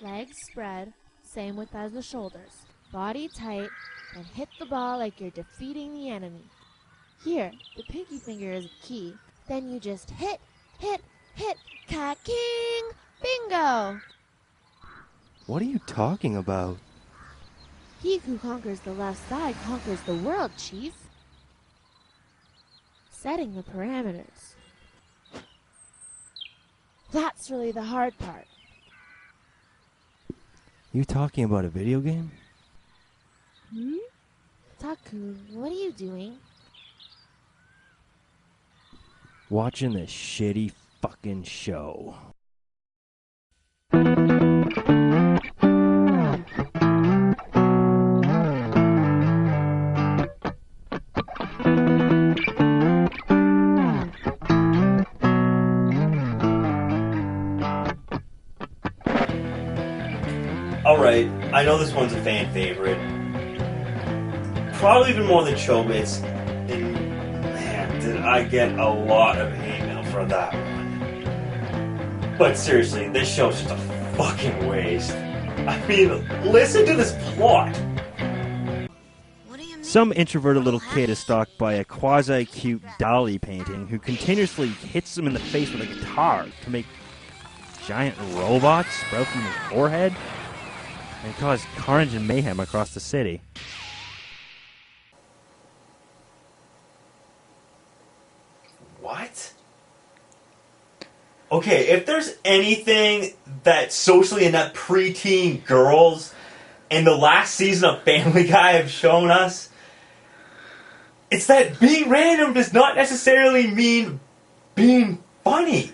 Legs spread, same width as the shoulders. Body tight, and hit the ball like you're defeating the enemy. Here, the pinky finger is key. Then you just hit, hit, hit, ka-king! Bingo! What are you talking about? He who conquers the left side conquers the world, Chief. Setting the parameters. That's really the hard part. You talking about a video game? Otaku, what are you doing? Watching this shitty fucking show. Alright, I know this one's a fan favorite. Probably even more than Chobits. And man, did I get a lot of hate mail for that one. But seriously, this show's just a fucking waste. I mean, listen to this plot. Some introverted little kid is stalked by a quasi-cute dolly painting who continuously hits him in the face with a guitar to make giant robots sprout from his forehead and cause carnage and mayhem across the city. What? Okay, if there's anything that socially inept preteen girls in the last season of Family Guy have shown us, it's that being random does not necessarily mean being funny.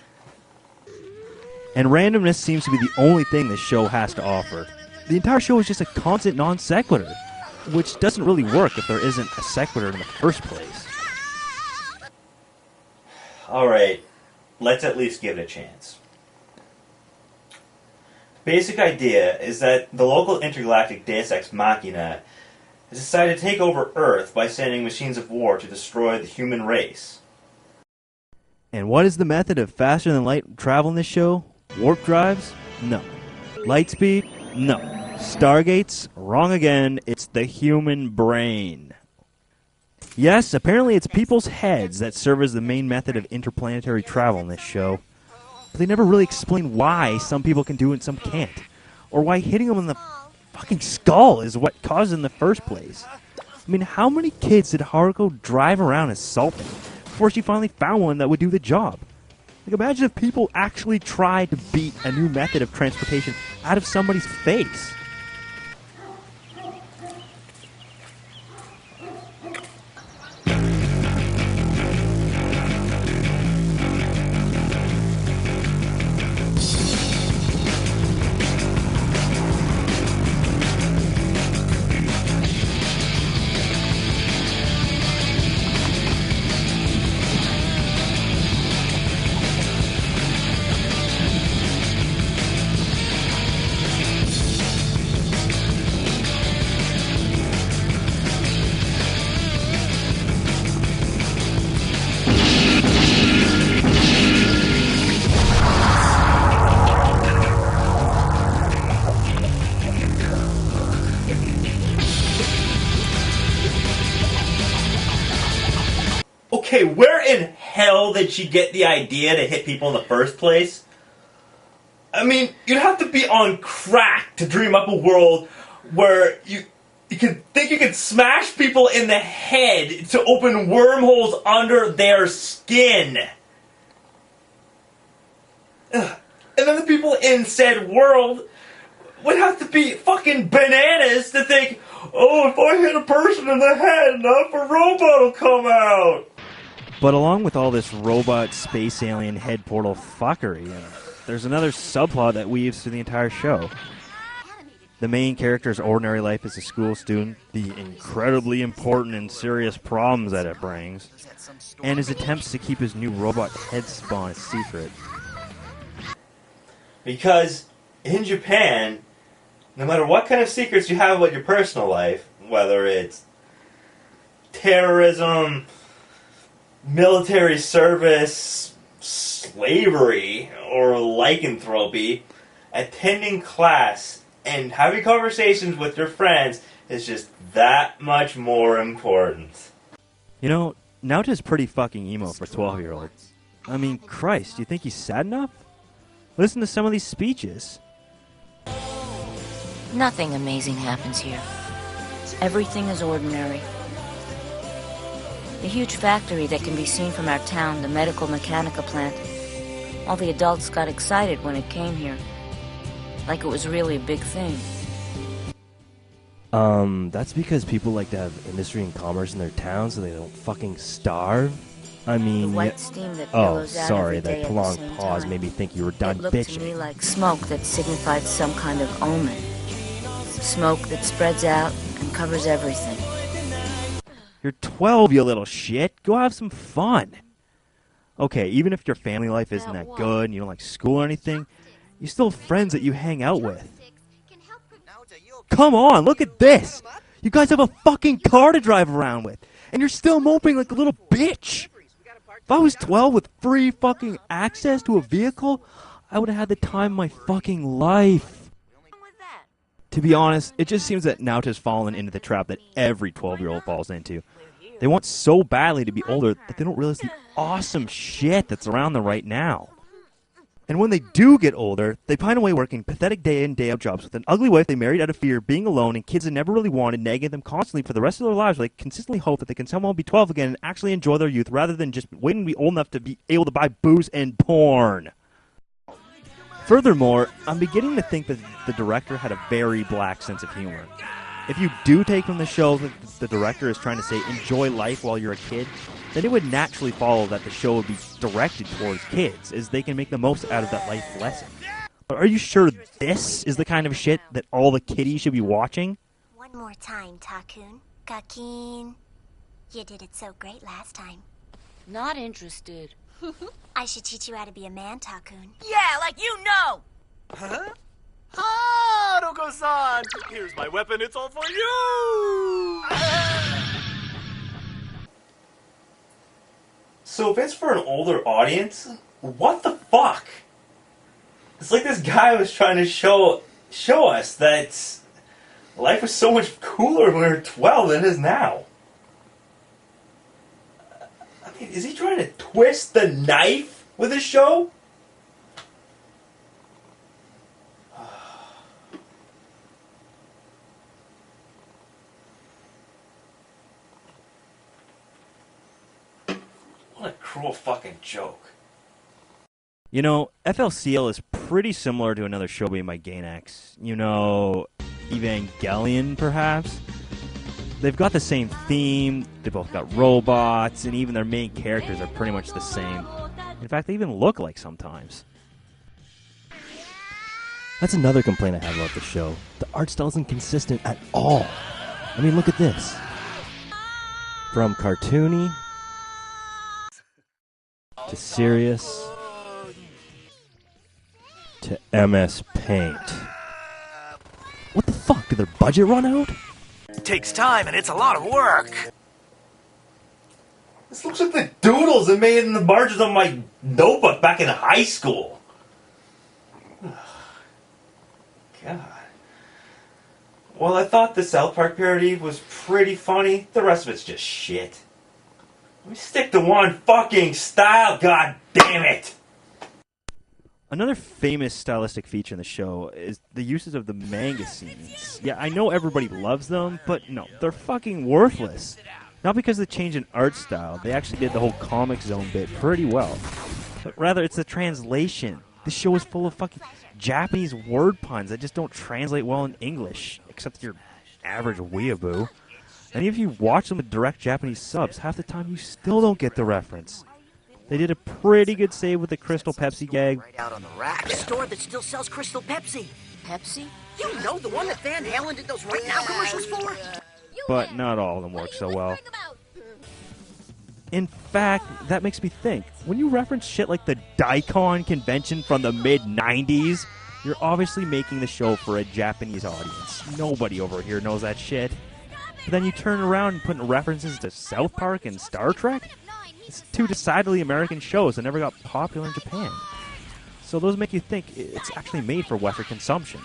And randomness seems to be the only thing this show has to offer. The entire show is just a constant non sequitur, which doesn't really work if there isn't a sequitur in the first place. Alright, let's at least give it a chance. Basic idea is that the local intergalactic Deus Ex Machina has decided to take over Earth by sending machines of war to destroy the human race. And what is the method of faster than light travel in this show? Warp drives? No. Light speed? No. Stargates? Wrong again. It's the human brain. Yes, apparently it's people's heads that serve as the main method of interplanetary travel in this show. But they never really explain why some people can do it and some can't. Or why hitting them in the fucking skull is what caused it in the first place. I mean, how many kids did Haruko drive around assaulting before she finally found one that would do the job? Like, imagine if people actually tried to beat a new method of transportation out of somebody's face. Okay, where in hell did she get the idea to hit people in the first place? I mean, you'd have to be on crack to dream up a world where you could think you could smash people in the head to open wormholes under their skin. Ugh. And then the people in said world would have to be fucking bananas to think, oh, if I hit a person in the head enough, a robot will come out. But along with all this robot, space alien, head portal fuckery, there's another subplot that weaves through the entire show. The main character's ordinary life as a school student, the incredibly important and serious problems that it brings, and his attempts to keep his new robot head spawn a secret. Because in Japan, no matter what kind of secrets you have about your personal life, whether it's terrorism, military service, slavery, or lycanthropy, attending class and having conversations with your friends is just that much more important. You know, Naoto's pretty fucking emo for a 12-year-olds. I mean, Christ, do you think he's sad enough? Listen to some of these speeches. Nothing amazing happens here. Everything is ordinary. The huge factory that can be seen from our town, the medical mechanica plant. All the adults got excited when it came here. Like it was really a big thing. That's because people like to have industry and commerce in their town so they don't fucking starve. I mean, The white steam that oh, billows out sorry, every day that at the prolonged same pause time. made me think you were done It looked to me bitching. like smoke that signified some kind of omen. Smoke that spreads out and covers everything. You're 12, you little shit. Go have some fun. Okay, even if your family life isn't that good and you don't like school or anything, you still have friends that you hang out with. Come on, look at this. You guys have a fucking car to drive around with, and you're still moping like a little bitch. If I was 12 with free fucking access to a vehicle, I would have had the time of my fucking life. To be honest, it just seems that Naoto's fallen into the trap that every 12-year-old falls into. They want so badly to be older that they don't realize the awesome shit that's around them right now. And when they do get older, they pine away working pathetic day-in, day-out jobs with an ugly wife they married out of fear, being alone, and kids they never really wanted, nagging them constantly for the rest of their lives, where they consistently hope that they can somehow be 12 again and actually enjoy their youth, rather than just waiting to be old enough to be able to buy booze and porn. Furthermore, I'm beginning to think that the director had a very black sense of humor. If you do take from the show that the director is trying to say enjoy life while you're a kid, then it would naturally follow that the show would be directed towards kids, as they can make the most out of that life lesson. But are you sure this is the kind of shit that all the kiddies should be watching? One more time, Takun. Kakin. You did it so great last time. Not interested. I should teach you how to be a man, Takun. Yeah, like you know! Huh? Ah, Haruko-san! Here's my weapon, it's all for you! So if it's for an older audience, what the fuck? It's like this guy was trying to show us that life was so much cooler when we were 12 than it is now. I mean, is he trying to twist the knife with his show? What a cruel fucking joke. You know, FLCL is pretty similar to another show made by Gainax. You know, Evangelion, perhaps? They've got the same theme, they both got robots, and even their main characters are pretty much the same. In fact, they even look like sometimes. That's another complaint I have about the show. The art style isn't consistent at all. I mean, look at this. From cartoony to serious to MS Paint. What the fuck? Did their budget run out? It takes time and it's a lot of work. This looks like the doodles they made in the margins of my notebook back in high school. God. Well, I thought the South Park parody was pretty funny. The rest of it's just shit. Let me stick to one fucking style, god damn it! Another famous stylistic feature in the show is the uses of the manga scenes. Yeah, I know everybody loves them, but no, they're fucking worthless. Not because they changed an art style, they actually did the whole Comic Zone bit pretty well. But rather, it's the translation. This show is full of fucking Japanese word puns that just don't translate well in English, except your average weeaboo. And even if you watch them with direct Japanese subs, half the time you still don't get the reference. They did a pretty good save with the Crystal Pepsi gag. Right out on the rack. A store that still sells Crystal Pepsi. Pepsi? You know, the one that Van Halen did those Right Now commercials for? But not all of them work so well. In fact, that makes me think, when you reference shit like the Daikon convention from the mid-90s, you're obviously making the show for a Japanese audience. Nobody over here knows that shit. But then you turn around and put in references to South Park and Star Trek? It's two decidedly American shows that never got popular in Japan. So those make you think it's actually made for Western consumption.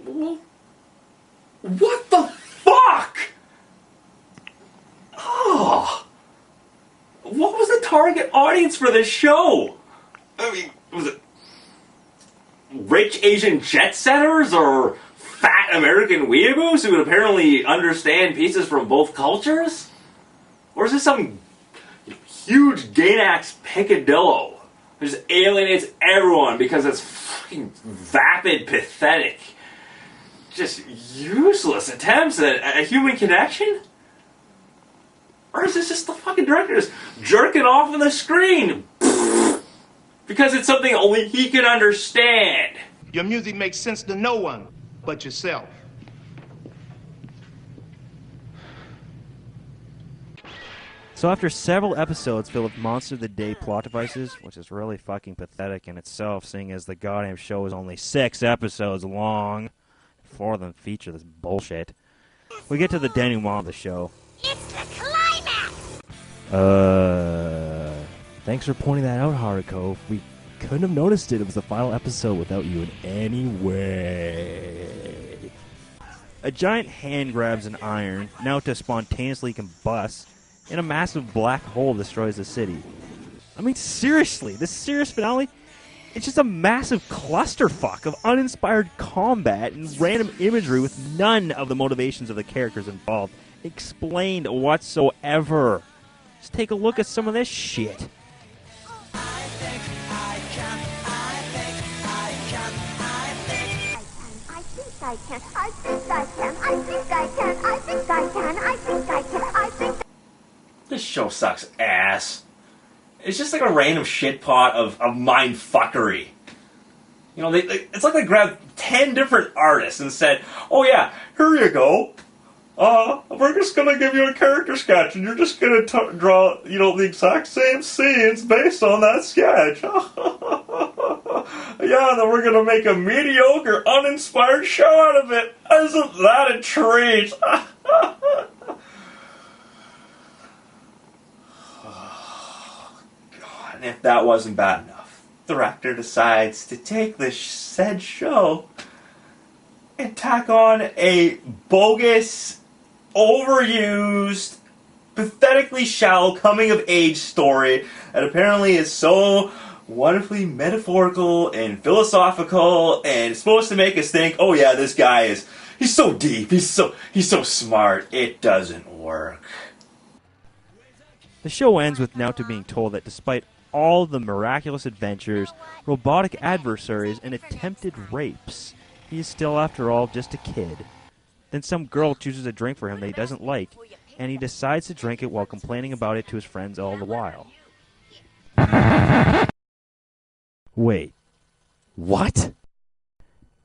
What the fuck? Oh. What was the target audience for this show? I mean, was it rich Asian jet setters or fat American weeaboos who would apparently understand pieces from both cultures? Or is this some huge Gainax peccadillo who just alienates everyone because it's fucking vapid, pathetic, just useless attempts at a human connection? Or is this just the fucking director just jerking off on the screen? Because it's something only he can understand. Your music makes sense to no one but yourself. So after several episodes filled with Monster of the Day plot devices, which is really fucking pathetic in itself, seeing as the goddamn show is only 6 episodes long, 4 of them feature this bullshit, we get to the denouement of the show. It's the climax! Thanks for pointing that out, Haruko. We couldn't have noticed it. It was the final episode without you in any way. A giant hand grabs an iron, now to spontaneously combust, and a massive black hole destroys the city. I mean, seriously, this series finale, it's just a massive clusterfuck of uninspired combat and random imagery with none of the motivations of the characters involved explained whatsoever. Just take a look at some of this shit. This show sucks ass. It's just like a random shit pot of mindfuckery. You know, it's like they grabbed 10 different artists and said, "Oh yeah, here you go. We're just gonna give you a character sketch, and you're just gonna draw, you know, the exact same scenes based on that sketch." Yeah, then we're gonna make a mediocre, uninspired show out of it. Isn't that a treat? God, and if that wasn't bad enough, the director decides to take this said show and tack on a bogus, overused, pathetically shallow coming-of-age story that apparently is so wonderfully metaphorical and philosophical and it's supposed to make us think, oh yeah, this guy he's so deep, he's so smart. It doesn't work. The show ends with Naoto being told that despite all the miraculous adventures, robotic adversaries, and attempted rapes, he is still, after all, just a kid. Then some girl chooses a drink for him that he doesn't like, and he decides to drink it while complaining about it to his friends all the while. Wait. What?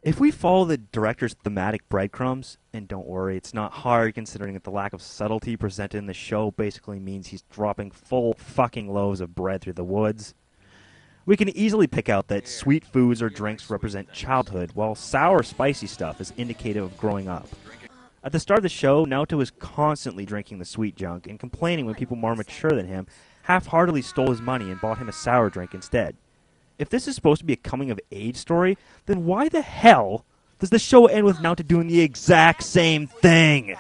If we follow the director's thematic breadcrumbs, and don't worry, it's not hard considering that the lack of subtlety presented in the show basically means he's dropping full fucking loaves of bread through the woods, we can easily pick out that sweet foods or drinks represent childhood, while sour, spicy stuff is indicative of growing up. At the start of the show, Naoto is constantly drinking the sweet junk and complaining when people more mature than him half-heartedly stole his money and bought him a sour drink instead. If this is supposed to be a coming-of-age story, then why the hell does the show end with Naoto doing the exact same thing?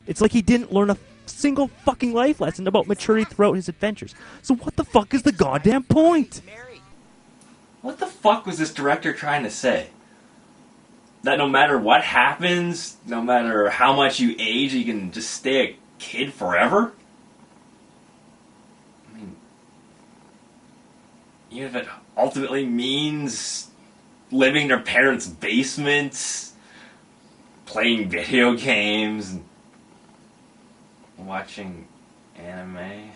It's like he didn't learn a single fucking life lesson about maturity throughout his adventures. So what the fuck is the goddamn point? What the fuck was this director trying to say? That no matter what happens, no matter how much you age, you can just stay a kid forever? I mean, even if it ultimately means living in their parents' basements, playing video games, and watching anime.